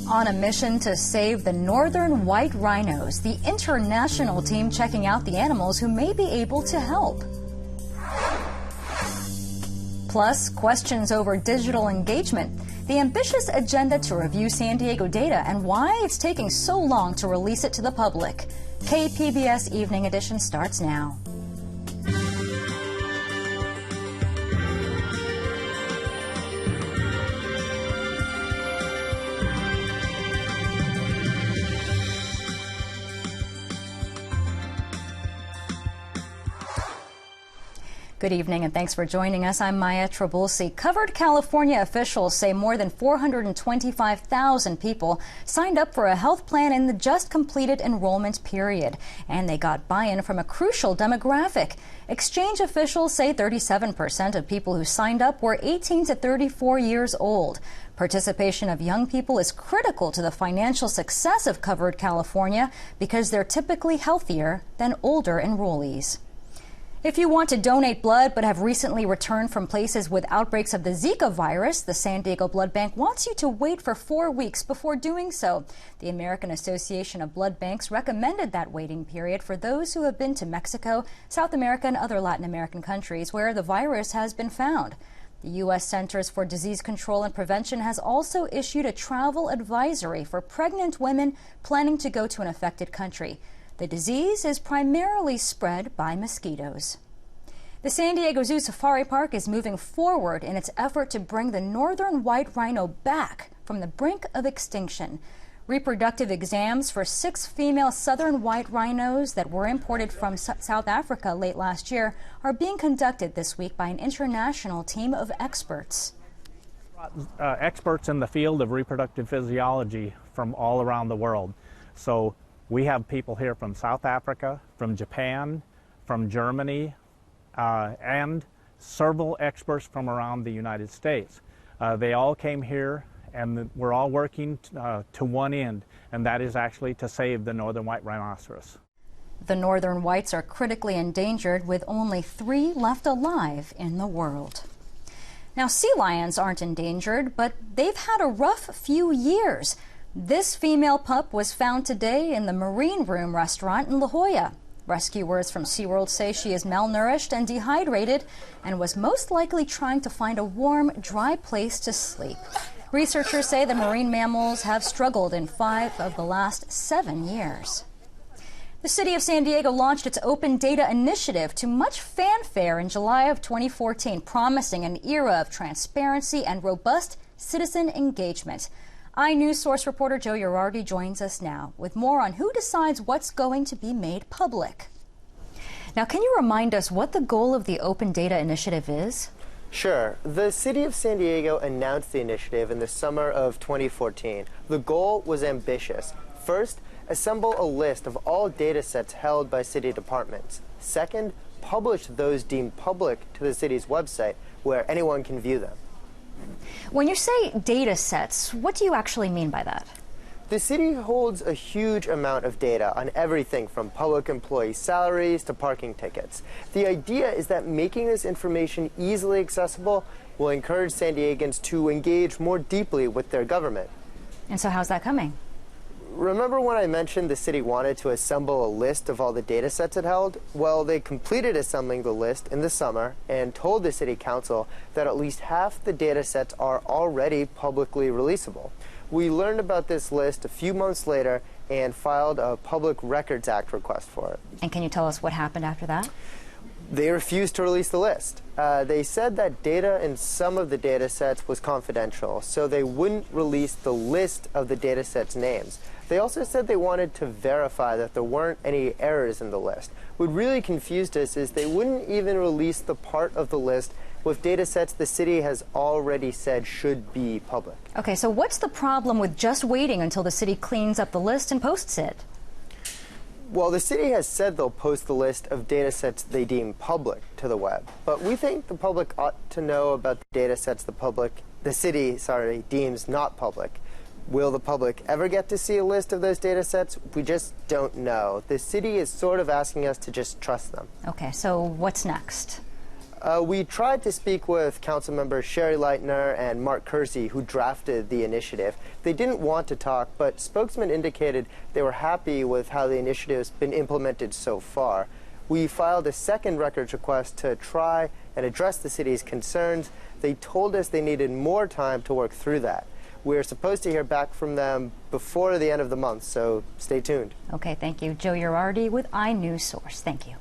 On a mission to save the northern white rhinos, the international team checking out the animals who may be able to help. Plus, questions over digital engagement, the ambitious agenda to review San Diego data, and why it's taking so long to release it to the public. KPBS Evening Edition starts now. Good evening and thanks for joining us. I'm Maya Trabulsi. Covered California officials say more than 425,000 people signed up for a health plan in the just completed enrollment period, and they got buy-in from a crucial demographic. Exchange officials say 37% of people who signed up were 18 to 34 years old. Participation of young people is critical to the financial success of Covered California because they're typically healthier than older enrollees. If you want to donate blood but have recently returned from places with outbreaks of the Zika virus, the San Diego Blood Bank wants you to wait for 4 weeks before doing so. The American Association of Blood Banks recommended that waiting period for those who have been to Mexico, South America, and other Latin American countries where the virus has been found. The U.S. Centers for Disease Control and Prevention has also issued a travel advisory for pregnant women planning to go to an affected country. The disease is primarily spread by mosquitoes. The San Diego Zoo Safari Park is moving forward in its effort to bring the northern white rhino back from the brink of extinction. Reproductive exams for 6 female southern white rhinos that were imported from South Africa late last year are being conducted this week by an international team of experts. Experts in the field of reproductive physiology from all around the world. So we have people here from South Africa, from Japan, from Germany, and several experts from around the United States. They all came here, and we're all working to one end, and that is actually to save the northern white rhinoceros. The northern whites are critically endangered, with only 3 left alive in the world. Now, sea lions aren't endangered, but they've had a rough few years. This female pup was found today in the Marine Room restaurant in La Jolla. Rescuers from SeaWorld say she is malnourished and dehydrated and was most likely trying to find a warm, dry place to sleep. Researchers say the marine mammals have struggled in 5 of the last 7 years. The city of San Diego launched its Open Data Initiative to much fanfare in July of 2014, promising an era of transparency and robust citizen engagement. iNews Source reporter Joe Girardi joins us now with more on who decides what's going to be made public. Now, can you remind us what the goal of the Open Data Initiative is? Sure. The city of San Diego announced the initiative in the summer of 2014. The goal was ambitious. First, assemble a list of all data sets held by city departments. Second, publish those deemed public to the city's website where anyone can view them. When you say data sets, what do you actually mean by that? The city holds a huge amount of data on everything from public employee salaries to parking tickets. The idea is that making this information easily accessible will encourage San Diegans to engage more deeply with their government. And so how's that coming? Remember when I mentioned the city wanted to assemble a list of all the data sets it held? Well, they completed assembling the list in the summer and told the city council that at least half the data sets are already publicly releasable. We learned about this list a few months later and filed a Public Records Act request for it. And can you tell us what happened after that? They refused to release the list. They said that data in some of the data sets was confidential, so they wouldn't release the list of the data sets' names. They also said they wanted to verify that there weren't any errors in the list. What really confused us is they wouldn't even release the part of the list with data sets the city has already said should be public. Okay, so what's the problem with just waiting until the city cleans up the list and posts it? Well, the city has said they'll post the list of data sets they deem public to the web, but we think the public ought to know about the data sets the city deems not public. Will the public ever get to see a list of those data sets? We just don't know. The city is sort of asking us to just trust them. Okay, so what's next? We tried to speak with council members Sherry Leitner and Mark Kersey, who drafted the initiative. They didn't want to talk, but spokesmen indicated they were happy with how the initiative has been implemented so far. We filed a second records request to try and address the city's concerns. They told us they needed more time to work through that. We're supposed to hear back from them before the end of the month, so stay tuned. Okay, thank you. Joe Girardi with iNews Source. Thank you.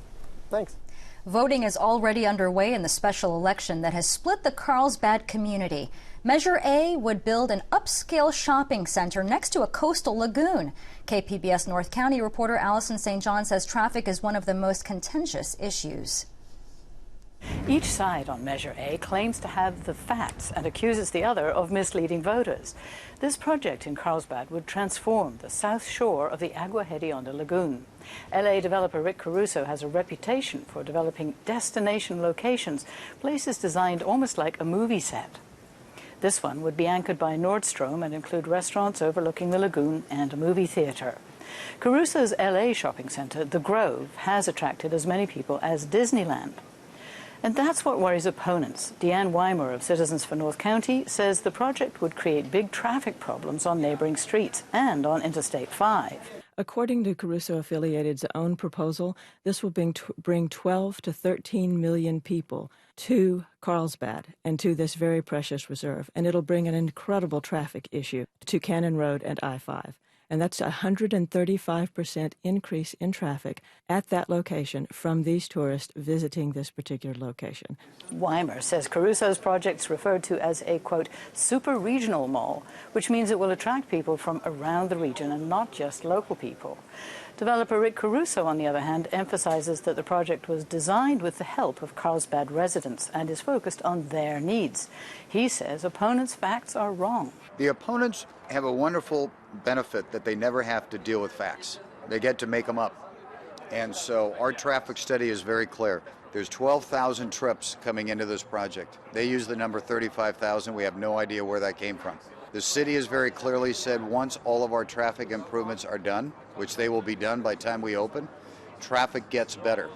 Thanks. Voting is already underway in the special election that has split the Carlsbad community. Measure A would build an upscale shopping center next to a coastal lagoon. KPBS North County reporter Allison St. John says traffic is one of the most contentious issues. Each side on Measure A claims to have the facts and accuses the other of misleading voters. This project in Carlsbad would transform the south shore of the Agua Hedionda Lagoon. LA developer Rick Caruso has a reputation for developing destination locations, places designed almost like a movie set. This one would be anchored by Nordstrom and include restaurants overlooking the lagoon and a movie theater. Caruso's LA shopping center, The Grove, has attracted as many people as Disneyland. And that's what worries opponents. Deanne Weimer of Citizens for North County says the project would create big traffic problems on neighboring streets and on Interstate 5. According to Caruso Affiliated's own proposal, this will bring 12 to 13 million people to Carlsbad and to this very precious reserve. And it'll bring an incredible traffic issue to Cannon Road and I-5. And that's a 135% increase in traffic at that location from these tourists visiting this particular location. Weimer says Caruso's project's referred to as a, quote, super regional mall, which means it will attract people from around the region and not just local people. Developer Rick Caruso, on the other hand, emphasizes that the project was designed with the help of Carlsbad residents and is focused on their needs. He says opponents' facts are wrong. The opponents have a wonderful benefit that they never have to deal with facts. They get to make them up. And so our traffic study is very clear. There's 12,000 trips coming into this project. They use the number 35,000. We have no idea where that came from. The city has very clearly said once all of our traffic improvements are done, which they will be done by the time we open, traffic gets better.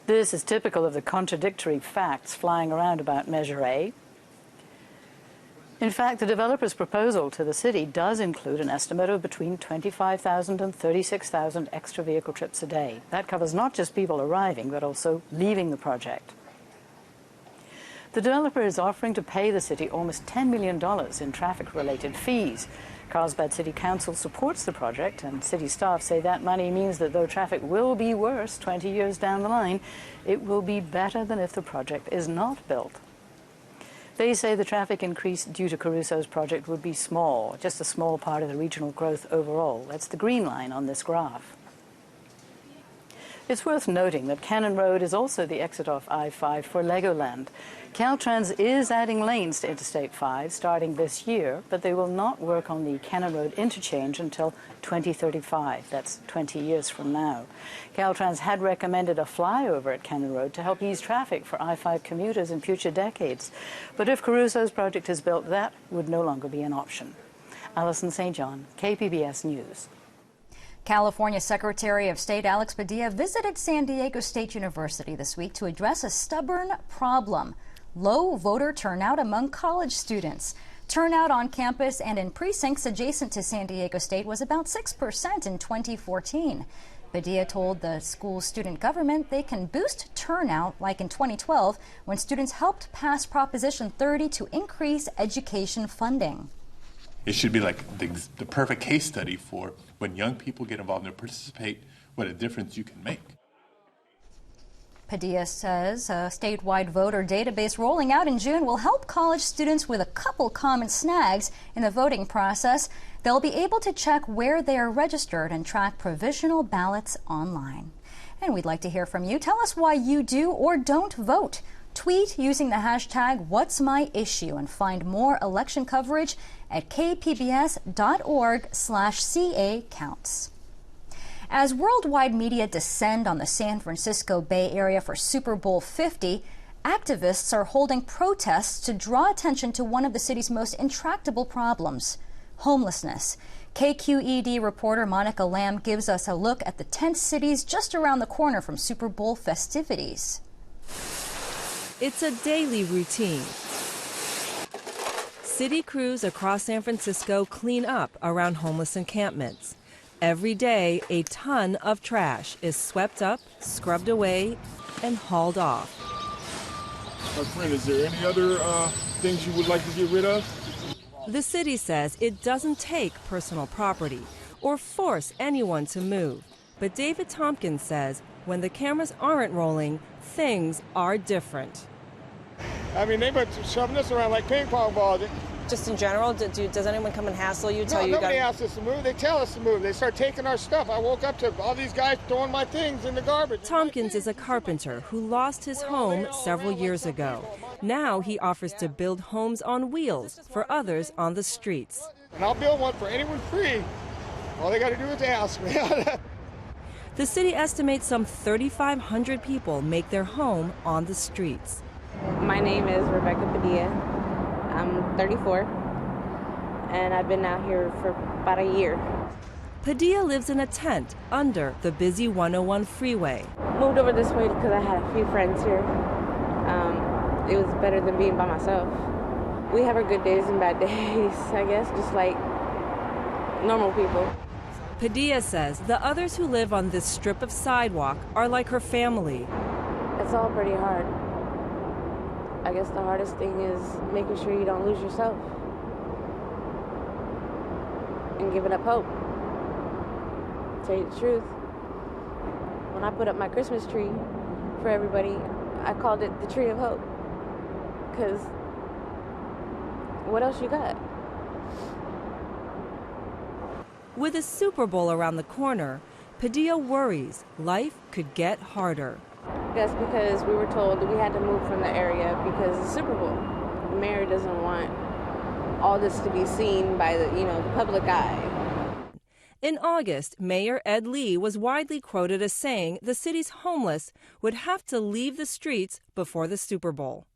This is typical of the contradictory facts flying around about Measure A. In fact, the developer's proposal to the city does include an estimate of between 25,000 and 36,000 extra vehicle trips a day. That covers not just people arriving, but also leaving the project. The developer is offering to pay the city almost $10 million in traffic-related fees. Carlsbad City Council supports the project, and city staff say that money means that though traffic will be worse 20 years down the line, it will be better than if the project is not built. They say the traffic increase due to Caruso's project would be small, just a small part of the regional growth overall. That's the green line on this graph. It's worth noting that Cannon Road is also the exit off I-5 for Legoland. Caltrans is adding lanes to Interstate 5 starting this year, but they will not work on the Cannon Road interchange until 2035. That's 20 years from now. Caltrans had recommended a flyover at Cannon Road to help ease traffic for I-5 commuters in future decades. But if Caruso's project is built, that would no longer be an option. Allison St. John, KPBS News. California Secretary of State Alex Padilla visited San Diego State University this week to address a stubborn problem: low voter turnout among college students. Turnout on campus and in precincts adjacent to San Diego State was about 6% in 2014. Padilla told the school's student government they can boost turnout like in 2012 when students helped pass Proposition 30 to increase education funding. It should be like the perfect case study for when young people get involved and participate, what a difference you can make. Padilla says a statewide voter database rolling out in June will help college students with a couple common snags in the voting process. They'll be able to check where they are registered and track provisional ballots online. And we'd like to hear from you. Tell us why you do or don't vote. Tweet using the hashtag #What'sMyIssue and find more election coverage at kpbs.org/CA-counts. As worldwide media descend on the San Francisco Bay Area for Super Bowl 50, activists are holding protests to draw attention to one of the city's most intractable problems: homelessness. KQED reporter Monica Lamb gives us a look at the tent cities just around the corner from Super Bowl festivities. It's a daily routine. City crews across San Francisco clean up around homeless encampments. Every day, a ton of trash is swept up, scrubbed away, and hauled off. My friend, is there any other things you would like to get rid of? The city says it doesn't take personal property or force anyone to move. But David Tompkins says when the cameras aren't rolling, things are different. I mean, they've been shoving us around like ping pong balls. Just in general, does anyone come and hassle you? No, nobody asks us to move. They tell us to move. They start taking our stuff. I woke up to all these guys throwing my things in the garbage. Tompkins is a carpenter who lost his home several years ago. Now he offers to build homes on wheels for others on the streets. And I'll build one for anyone free. All they got to do is ask me. The city estimates some 3,500 people make their home on the streets. My name is Rebecca Padilla. I'm 34, and I've been out here for about a year. Padilla lives in a tent under the busy 101 freeway. Moved over this way because I had a few friends here. It was better than being by myself. We have our good days and bad days, I guess, just like normal people. Padilla says the others who live on this strip of sidewalk are like her family. It's all pretty hard. I guess the hardest thing is making sure you don't lose yourself and giving up hope. To tell you the truth, when I put up my Christmas tree for everybody, I called it the Tree of Hope, because what else you got? With a Super Bowl around the corner, Padilla worries life could get harder. That's because we were told that we had to move from the area because of the Super Bowl. The mayor doesn't want all this to be seen by the public eye. In August, Mayor Ed Lee was widely quoted as saying the city's homeless would have to leave the streets before the Super Bowl.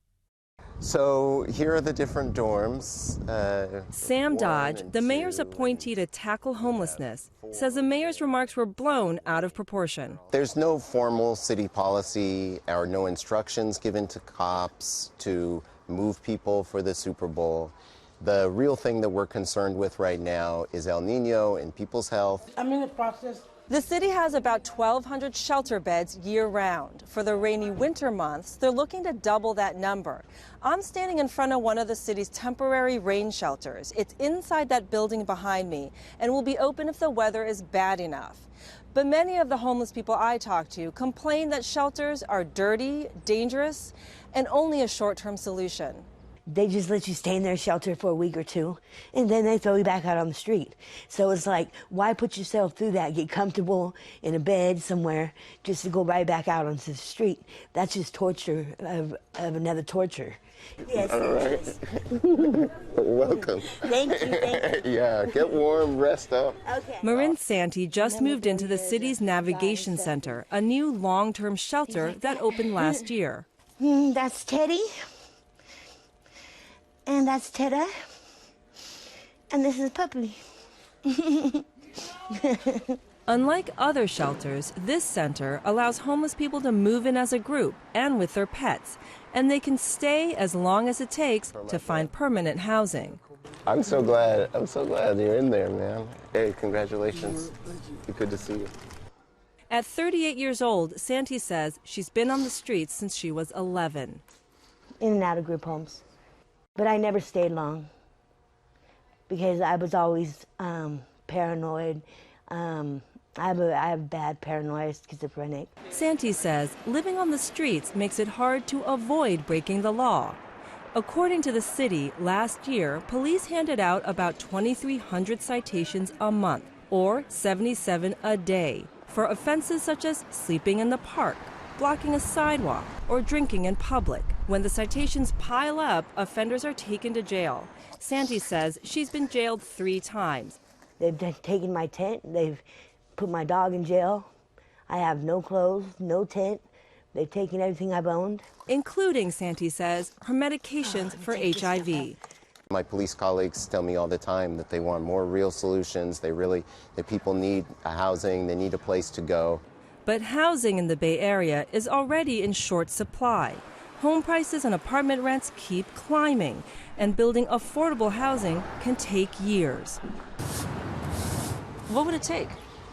So here are the different dorms. Sam Dodge, the mayor's appointee to tackle homelessness, says the mayor's remarks were blown out of proportion. There's no formal city policy or no instructions given to cops to move people for the Super Bowl. The real thing that we're concerned with right now is El Nino and people's health. I'm in the process. The city has about 1,200 shelter beds year-round. For the rainy winter months, they're looking to double that number. I'm standing in front of one of the city's temporary rain shelters. It's inside that building behind me and will be open if the weather is bad enough. But many of the homeless people I talk to complain that shelters are dirty, dangerous, and only a short-term solution. They just let you stay in their shelter for a week or two, and then they throw you back out on the street. So it's like, why put yourself through that? Get comfortable in a bed somewhere just to go right back out onto the street. That's just torture of another torture. Yes. All right. Welcome. Thank you. Yeah, get warm, rest up. Okay. Marin Santi just moved into the city's Navigation Center, a new long-term shelter that opened last year. That's Teddy. And that's Tedda. And this is Puppy. Unlike other shelters, this center allows homeless people to move in as a group and with their pets, and they can stay as long as it takes to find permanent housing. I'm so glad you're in there, man. Hey, congratulations. Good to see you. At 38 years old, Santi says she's been on the streets since she was 11. In and out of group homes. But I never stayed long because I was always paranoid. I have bad paranoia, schizophrenic. Santi says living on the streets makes it hard to avoid breaking the law. According to the city, last year, police handed out about 2,300 citations a month, or 77 a day, for offenses such as sleeping in the park, blocking a sidewalk, or drinking in public. When the citations pile up, offenders are taken to jail. Santi says she's been jailed 3 times. They've taken my tent. They've put my dog in jail. I have no clothes, no tent. They've taken everything I've owned. Including, Santi says, her medications for HIV. My police colleagues tell me all the time that they want more real solutions. That people need a housing, they need a place to go. But housing in the Bay Area is already in short supply. home prices and apartment rents keep climbing, and building affordable housing can take years. What would it take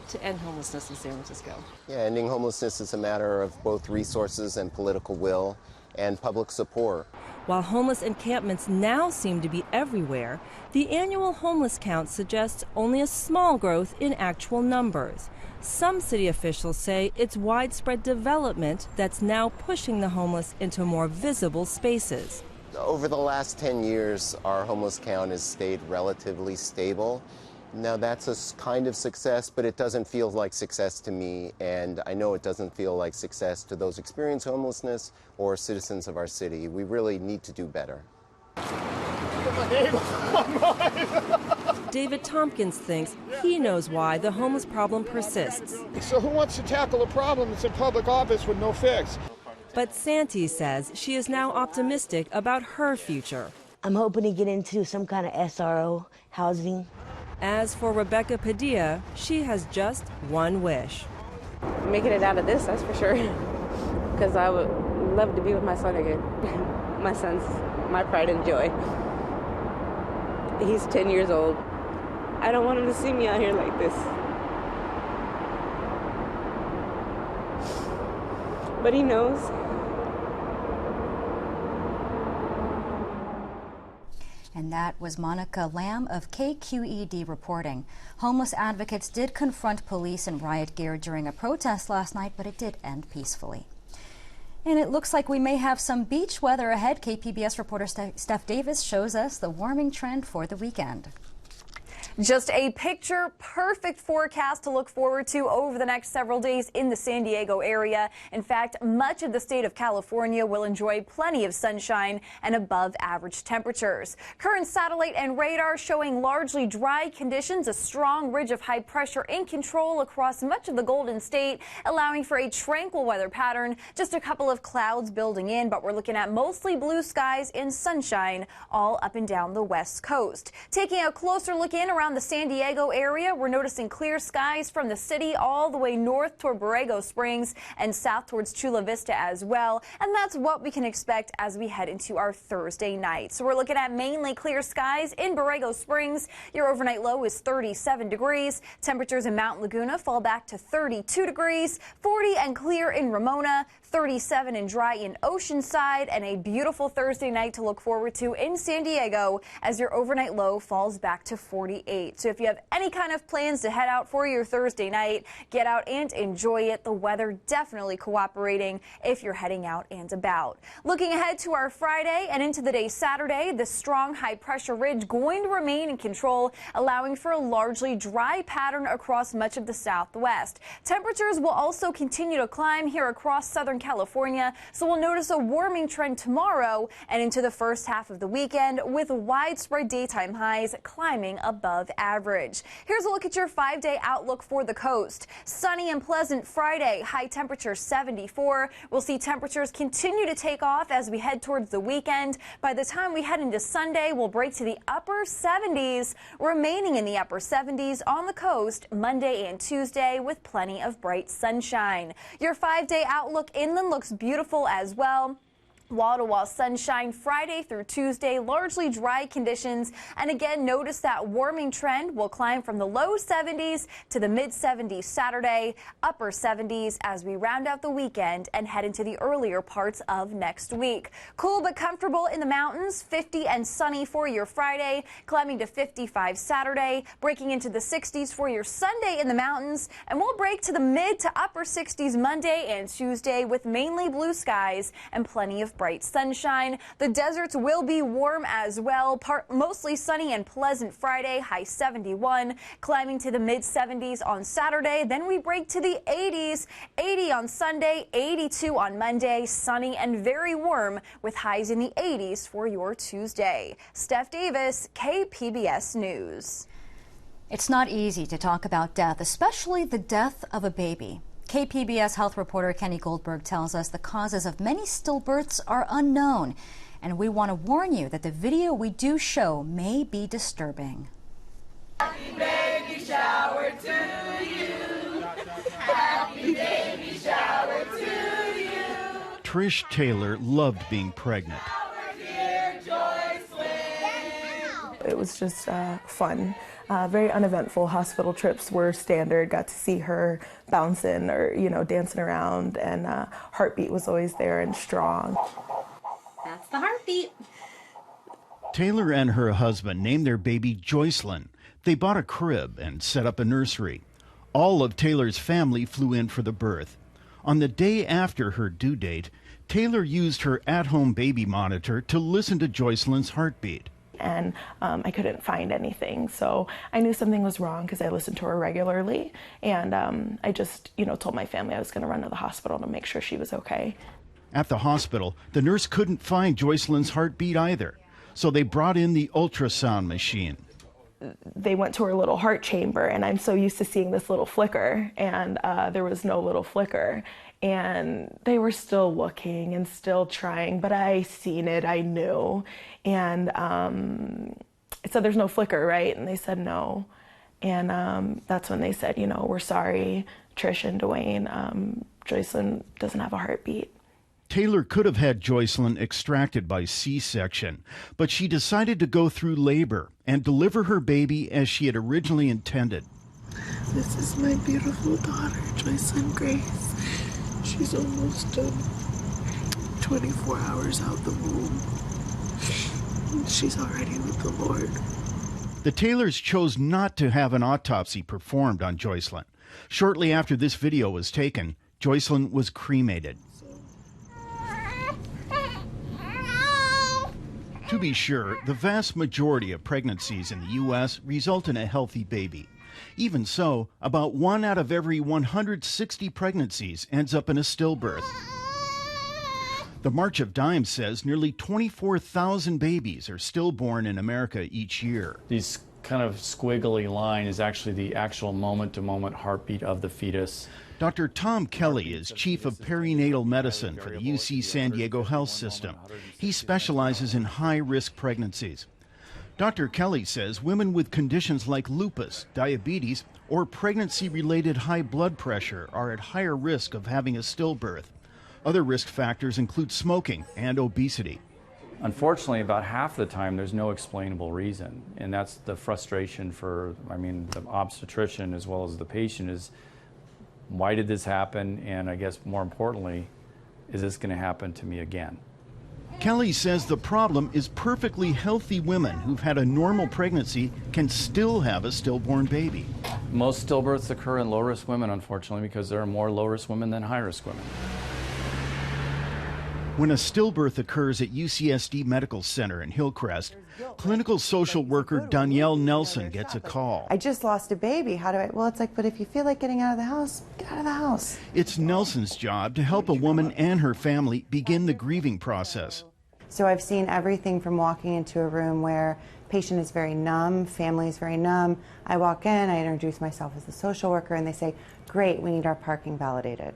to end homelessness in San Francisco? Yeah, ending homelessness is a matter of both resources and political will and public support. While homeless encampments now seem to be everywhere, the annual homeless count suggests only a small growth in actual numbers. Some city officials say it's widespread development that's now pushing the homeless into more visible spaces. Over the last 10 years, our homeless count has stayed relatively stable. Now, that's a kind of success, but it doesn't feel like success to me, and I know it doesn't feel like success to those experiencing homelessness or citizens of our city. We really need to do better. David Tompkins thinks he knows why the homeless problem persists. So who wants to tackle a problem that's in public office with no fix? But Santee says she is now optimistic about her future. I'm hoping to get into some kind of SRO housing. As for Rebecca Padilla, she has just one wish. Making it out of this, that's for sure. Because I would love to be with my son again. My son's my pride and joy. He's 10 years old. I don't want him to see me out here like this. But he knows. And that was Monica Lamb of KQED reporting. Homeless advocates did confront police in riot gear during a protest last night, but it did end peacefully. And it looks like we may have some beach weather ahead. KPBS reporter Steph Davis shows us the warming trend for the weekend. Just a picture-perfect forecast to look forward to over the next several days in the San Diego area. In fact, much of the state of California will enjoy plenty of sunshine and above-average temperatures. Current satellite and radar showing largely dry conditions, a strong ridge of high pressure in control across much of the Golden State, allowing for a tranquil weather pattern. Just a couple of clouds building in, but we're looking at mostly blue skies and sunshine all up and down the West Coast. Taking a closer look in around the San Diego area, we're noticing clear skies from the city all the way north toward Borrego Springs and south towards Chula Vista as well. And that's what we can expect as we head into our Thursday night. So we're looking at mainly clear skies in Borrego Springs. Your overnight low is 37 degrees. Temperatures in Mount Laguna fall back to 32 degrees, 40 and clear in Ramona, 37 and dry in Oceanside, and a beautiful Thursday night to look forward to in San Diego as your overnight low falls back to 48. So if you have any kind of plans to head out for your Thursday night, get out and enjoy it. The weather definitely cooperating if you're heading out and about. Looking ahead to our Friday and into the day Saturday, the strong high pressure ridge going to remain in control, allowing for a largely dry pattern across much of the Southwest. Temperatures will also continue to climb here across Southern California, so we'll notice a warming trend tomorrow and into the first half of the weekend with widespread daytime highs climbing above average. Here's a look at your 5-day outlook for the coast. Sunny and pleasant Friday, high temperature 74. We'll see temperatures continue to take off as we head towards the weekend. By the time we head into Sunday, we'll break to the upper 70s, remaining in the upper 70s on the coast Monday and Tuesday with plenty of bright sunshine. Your 5-day outlook inland looks beautiful as well. Wall-to-wall sunshine Friday through Tuesday, largely dry conditions. And again, notice that warming trend will climb from the low 70s to the mid-70s Saturday, upper 70s as we round out the weekend and head into the earlier parts of next week. Cool but comfortable in the mountains, 50 and sunny for your Friday, climbing to 55 Saturday, breaking into the 60s for your Sunday in the mountains, and we'll break to the mid to upper 60s Monday and Tuesday with mainly blue skies and plenty of bright sunshine. The deserts will be warm as well, mostly sunny and pleasant Friday, high 71, climbing to the mid-70s on Saturday. Then we break to the 80s, 80 on Sunday, 82 on Monday, sunny and very warm with highs in the 80s for your Tuesday. Steph Davis, KPBS News. It's not easy to talk about death, especially the death of a baby. KPBS health reporter Kenny Goldberg tells us the causes of many stillbirths are unknown, and we want to warn you that the video we do show may be disturbing. Happy baby shower to you. Happy baby shower to you. Trish Taylor loved being pregnant. It was just fun. Very uneventful. Hospital trips were standard. Got to see her bouncing or, dancing around, and heartbeat was always there and strong. That's the heartbeat. Taylor and her husband named their baby Joycelyn. They bought a crib and set up a nursery. All of Taylor's family flew in for the birth. On the day after her due date, Taylor used her at-home baby monitor to listen to Joycelyn's heartbeat. And I couldn't find anything, so I knew something was wrong because I listened to her regularly, and I just told my family I was going to run to the hospital to make sure she was okay. At the hospital, the nurse couldn't find Joycelyn's heartbeat either, so they brought in the ultrasound machine. They went to her little heart chamber, and I'm so used to seeing this little flicker, and there was no little flicker. And they were still looking and still trying, but I seen it, I knew. And I said, there's no flicker, right? And they said no. And that's when they said, we're sorry, Trish and Dwayne, Joycelyn doesn't have a heartbeat. Taylor could have had Joycelyn extracted by C-section, but she decided to go through labor and deliver her baby as she had originally intended. This is my beautiful daughter, Joycelyn Grace. She's almost 24 hours out the womb. She's already with the Lord. The Taylors chose not to have an autopsy performed on Joycelyn. Shortly after this video was taken, Joycelyn was cremated. To be sure, the vast majority of pregnancies in the U.S. result in a healthy baby. Even so, about 1 out of every 160 pregnancies ends up in a stillbirth. The March of Dimes says nearly 24,000 babies are stillborn in America each year. These kind of squiggly line is actually the actual moment-to-moment heartbeat of the fetus. Dr. Tom Kelly is chief of perinatal medicine for the UC San Diego Health System. He specializes in high-risk pregnancies. Dr. Kelly says women with conditions like lupus, diabetes, or pregnancy-related high blood pressure are at higher risk of having a stillbirth. Other risk factors include smoking and obesity. Unfortunately, about half the time there's no explainable reason, and that's the frustration for, the obstetrician as well as the patient is, why did this happen? And I guess more importantly, is this going to happen to me again? Kelly says the problem is perfectly healthy women who've had a normal pregnancy can still have a stillborn baby. Most stillbirths occur in low-risk women, unfortunately, because there are more low-risk women than high-risk women. When a stillbirth occurs at UCSD Medical Center in Hillcrest, clinical social worker Danielle Nelson gets a call. I just lost a baby. How do I? Well, it's like, but if you feel like getting out of the house, get out of the house. It's Nelson's job to help a woman and her family begin the grieving process. So I've seen everything from walking into a room where patient is very numb, family is very numb. I walk in, I introduce myself as the social worker, and they say, great, we need our parking validated.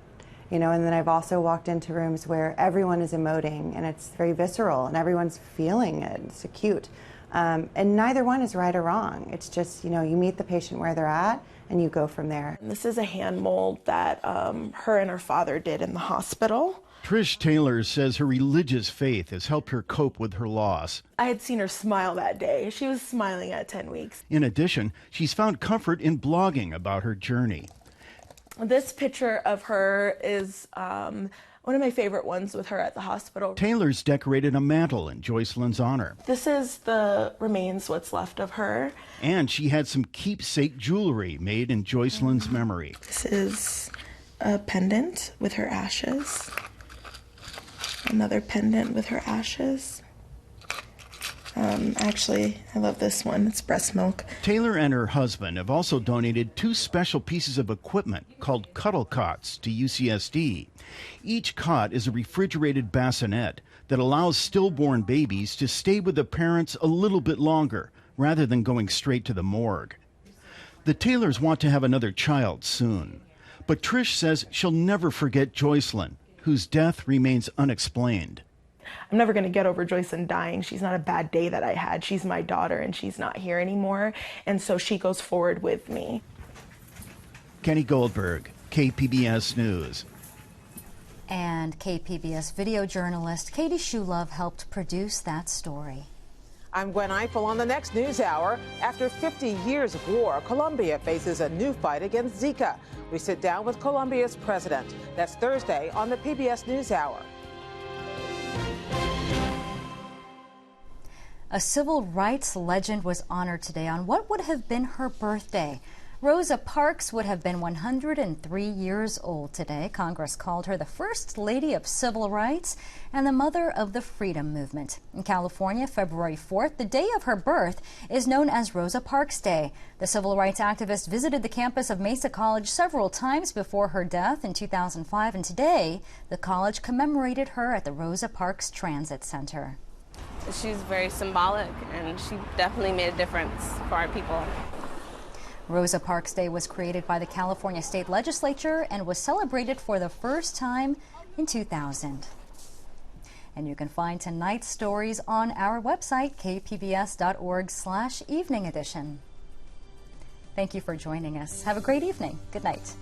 And then I've also walked into rooms where everyone is emoting, and it's very visceral, and everyone's feeling it. It's acute. And neither one is right or wrong. It's just, you meet the patient where they're at, and you go from there. This is a hand mold that her and her father did in the hospital. Trish Taylor says her religious faith has helped her cope with her loss. I had seen her smile that day. She was smiling at 10 weeks. In addition, she's found comfort in blogging about her journey. This picture of her is one of my favorite ones with her at the hospital. Taylor's decorated a mantle in Joycelyn's honor. This is the remains, what's left of her. And she had some keepsake jewelry made in Joycelyn's memory. This is a pendant with her ashes. Another pendant with her ashes. Actually, I love this one. It's breast milk. Taylor and her husband have also donated 2 special pieces of equipment called cuddle cots to UCSD. Each cot is a refrigerated bassinet that allows stillborn babies to stay with the parents a little bit longer rather than going straight to the morgue. The Taylors want to have another child soon, but Trish says she'll never forget Joycelyn, whose death remains unexplained. I'm never going to get over Joycelyn dying. She's not a bad day that I had. She's my daughter, and she's not here anymore, and so she goes forward with me. Kenny Goldberg, KPBS News. And KPBS video journalist Katie Shulove helped produce that story. I'm Gwen Eiffel on the next News Hour. After 50 years of war, Colombia faces a new fight against Zika. We sit down with Colombia's president. That's Thursday on the PBS News Hour. A civil rights legend was honored today on what would have been her birthday. Rosa Parks would have been 103 years old today. Congress called her the First Lady of Civil Rights and the mother of the Freedom Movement. In California, February 4th, the day of her birth, is known as Rosa Parks Day. The civil rights activist visited the campus of Mesa College several times before her death in 2005, and today the college commemorated her at the Rosa Parks Transit Center. She's very symbolic, and she definitely made a difference for our people. Rosa Parks Day was created by the California State Legislature and was celebrated for the first time in 2000. And you can find tonight's stories on our website, kpbs.org/evening edition. Thank you for joining us. Have a great evening. Good night.